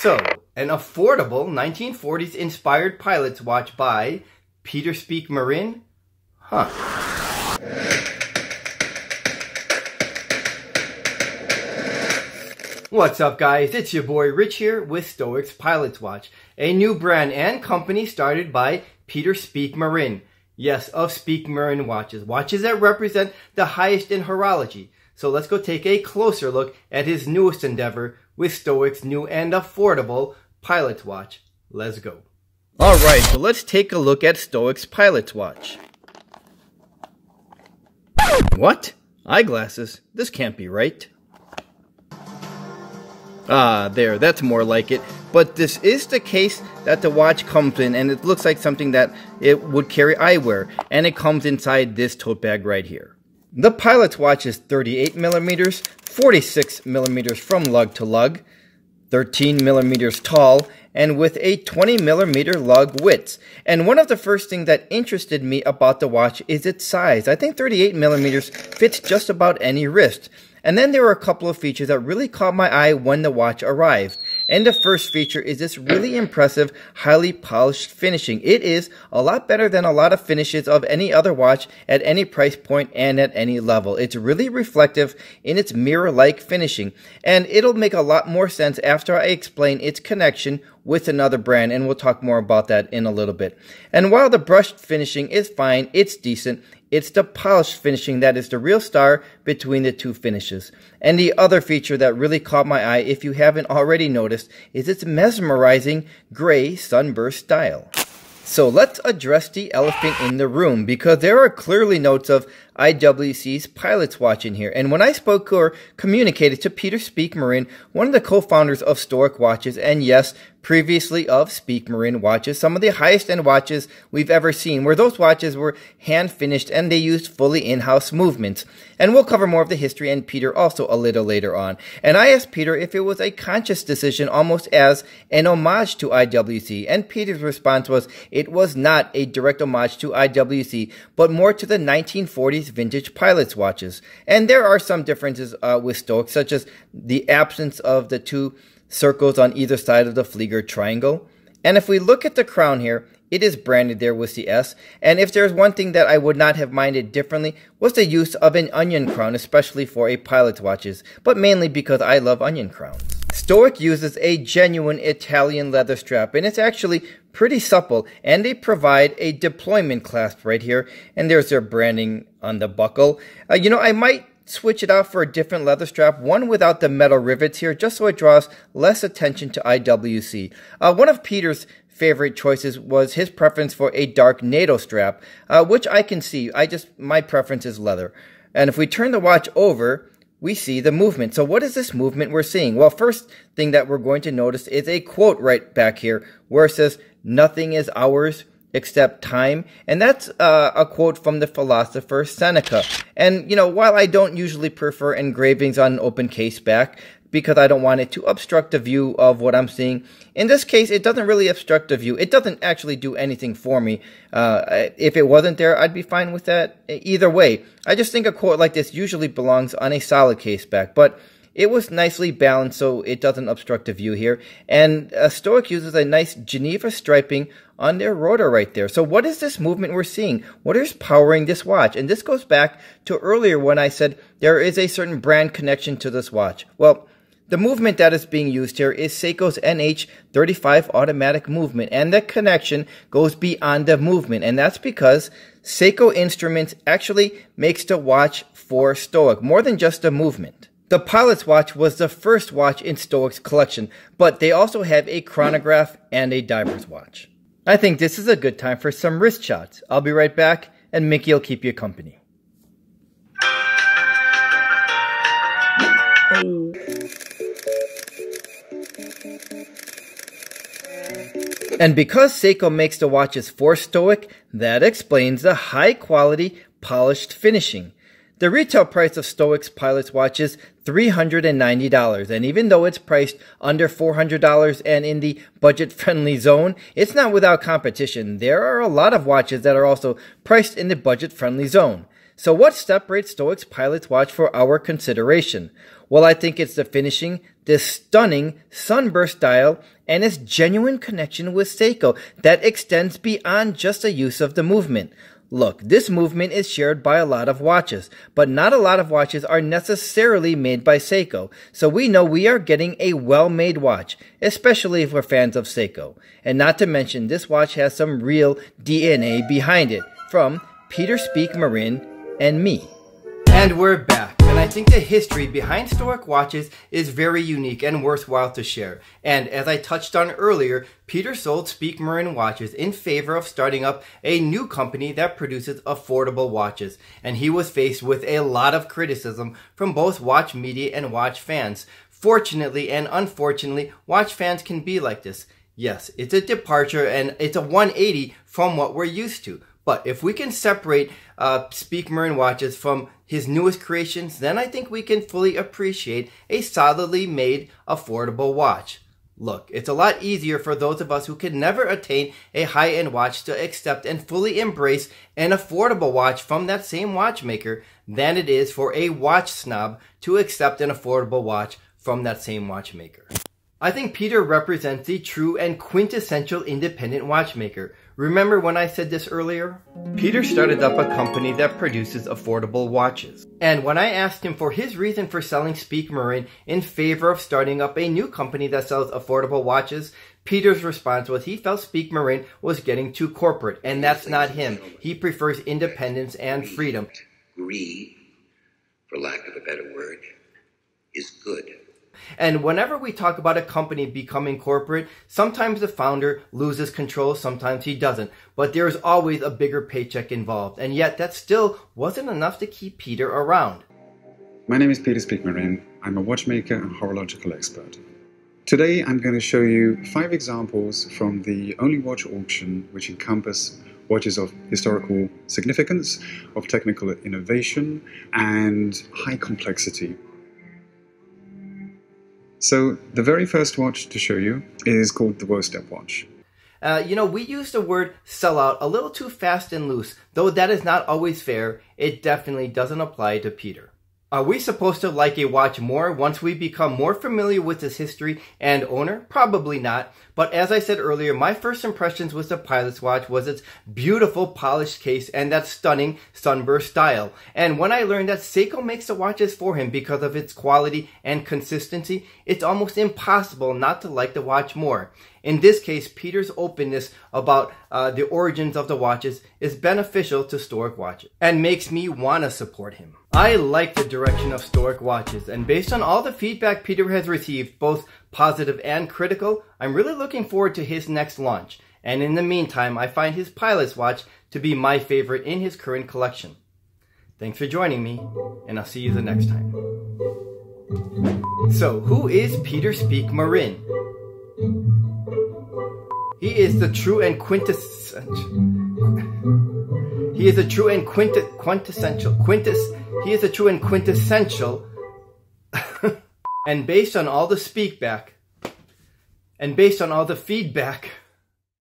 So, an affordable 1940s inspired pilot's watch by Peter Speak-Marin? Huh. What's up guys, it's your boy Rich here with Stoic's Pilots Watch, a new brand and company started by Peter Speak-Marin. Yes, of Speak-Marin Watches, watches that represent the highest in horology. So let's go take a closer look at his newest endeavor with Stoic's new and affordable Pilot's Watch. Let's go. Alright, so let's take a look at Stoic's Pilot's Watch. What? Eyeglasses? This can't be right. Ah, there, that's more like it. But this is the case that the watch comes in, and it looks like something that it would carry eyewear, and it comes inside this tote bag right here. The Pilot's Watch is 38 millimeters, 46 millimeters from lug to lug, 13 millimeters tall, and with a 20 millimeter lug width. And one of the first things that interested me about the watch is its size. I think 38 millimeters fits just about any wrist. And then there were a couple of features that really caught my eye when the watch arrived. And the first feature is this really impressive, highly polished finishing. It is a lot better than a lot of finishes of any other watch at any price point and at any level. It's really reflective in its mirror-like finishing. And it'll make a lot more sense after I explain its connection with another brand, and we'll talk more about that in a little bit. And while the brushed finishing is fine, it's decent, it's the polished finishing that is the real star between the two finishes. And the other feature that really caught my eye, if you haven't already noticed, is its mesmerizing gray sunburst style. So let's address the elephant in the room, because there are clearly notes of IWC's Pilot's Watch in here. And when I spoke or communicated to Peter Speak-Marin, one of the co-founders of Stoic Watches, and yes, previously of Speak-Marin Watches, some of the highest end watches we've ever seen, where those watches were hand finished and they used fully in-house movements. And we'll cover more of the history and Peter also a little later on. And I asked Peter if it was a conscious decision, almost as an homage to IWC. And Peter's response was, it was not a direct homage to IWC, but more to the 1940s vintage Pilot's Watches. And there are some differences with Stoic, such as the absence of the two circles on either side of the Flieger triangle. And if we look at the crown here, it is branded there with the S. And if there's one thing that I would not have minded differently was the use of an onion crown, especially for a Pilot's Watches, but mainly because I love onion crowns. Stoic uses a genuine Italian leather strap, and it's actually pretty supple, and they provide a deployment clasp right here, and there's their branding on the buckle. I might switch it out for a different leather strap, one without the metal rivets here, just so it draws less attention to IWC. One of Peter's favorite choices was his preference for a dark NATO strap, which I can see. My preference is leather. And if we turn the watch over, we see the movement. So what is this movement we're seeing? Well, first thing that we're going to notice is a quote right back here where it says, "Nothing is ours except time." And that's a quote from the philosopher Seneca. And, while I don't usually prefer engravings on an open case back, because I don't want it to obstruct the view of what I'm seeing, in this case, it doesn't really obstruct the view. It doesn't actually do anything for me. If it wasn't there, I'd be fine with that either way. I just think a quote like this usually belongs on a solid case back, but it was nicely balanced so it doesn't obstruct the view here. And Stoic uses a nice Geneva striping on their rotor right there. So what is this movement we're seeing? What is powering this watch? And this goes back to earlier when I said there is a certain brand connection to this watch. Well, the movement that is being used here is Seiko's NH35 automatic movement, and the connection goes beyond the movement, and that's because Seiko Instruments actually makes the watch for Stoic, more than just a movement. The Pilot's Watch was the first watch in Stoic's collection, but they also have a chronograph and a diver's watch. I think this is a good time for some wrist shots. I'll be right back, and Mickey will keep you company. And because Seiko makes the watches for Stoic, that explains the high-quality, polished finishing. The retail price of Stoic's Pilots Watch is $390, and even though it's priced under $400 and in the budget-friendly zone, it's not without competition. There are a lot of watches that are also priced in the budget-friendly zone. So what separates Stoic's Pilots Watch for our consideration? Well, I think it's the finishing, this stunning sunburst dial, and its genuine connection with Seiko that extends beyond just the use of the movement. Look, this movement is shared by a lot of watches, but not a lot of watches are necessarily made by Seiko, so we know we are getting a well-made watch, especially if we're fans of Seiko. And not to mention, this watch has some real DNA behind it, from Peter Speak-Marin and me. And we're back. And I think the history behind Stoic Watches is very unique and worthwhile to share. And as I touched on earlier, Peter sold Speak-Marin Watches in favor of starting up a new company that produces affordable watches. And he was faced with a lot of criticism from both watch media and watch fans. Fortunately and unfortunately, watch fans can be like this. Yes, it's a departure and it's a 180 from what we're used to. But if we can separate Speak-Marin Watches from his newest creations, then I think we can fully appreciate a solidly made, affordable watch. Look, it's a lot easier for those of us who can never attain a high-end watch to accept and fully embrace an affordable watch from that same watchmaker than it is for a watch snob to accept an affordable watch from that same watchmaker. I think Peter represents the true and quintessential independent watchmaker. Remember when I said this earlier? Peter started up a company that produces affordable watches. And when I asked him for his reason for selling Speak-Marin in favor of starting up a new company that sells affordable watches, Peter's response was he felt Speak-Marin was getting too corporate, and that's not him. He prefers independence and freedom. Greed, for lack of a better word, is good. And whenever we talk about a company becoming corporate, sometimes the founder loses control, sometimes he doesn't. But there is always a bigger paycheck involved. And yet that still wasn't enough to keep Peter around. My name is Peter Speak-Marin. I'm a watchmaker and horological expert. Today I'm going to show you 5 examples from the only watch auction which encompass watches of historical significance, of technical innovation, and high complexity. So the very first watch to show you is called the Step watch. We use the word sellout a little too fast and loose. Though that is not always fair, it definitely doesn't apply to Peter. Are we supposed to like a watch more once we become more familiar with its history and owner? Probably not. But as I said earlier, my first impressions with the Pilots Watch was its beautiful polished case and that stunning sunburst style. And when I learned that Seiko makes the watches for him because of its quality and consistency, it's almost impossible not to like the watch more. In this case, Peter's openness about the origins of the watches is beneficial to Stoic Watches and makes me want to support him. I like the direction of Stoic Watches, and based on all the feedback Peter has received, both positive and critical, I'm really looking forward to his next launch. And in the meantime, I find his Pilots Watch to be my favorite in his current collection. Thanks for joining me, and I'll see you the next time. So, who is Peter Speak-Marin? He is the true and quintessential. He is a true and quintessential. And based on all the feedback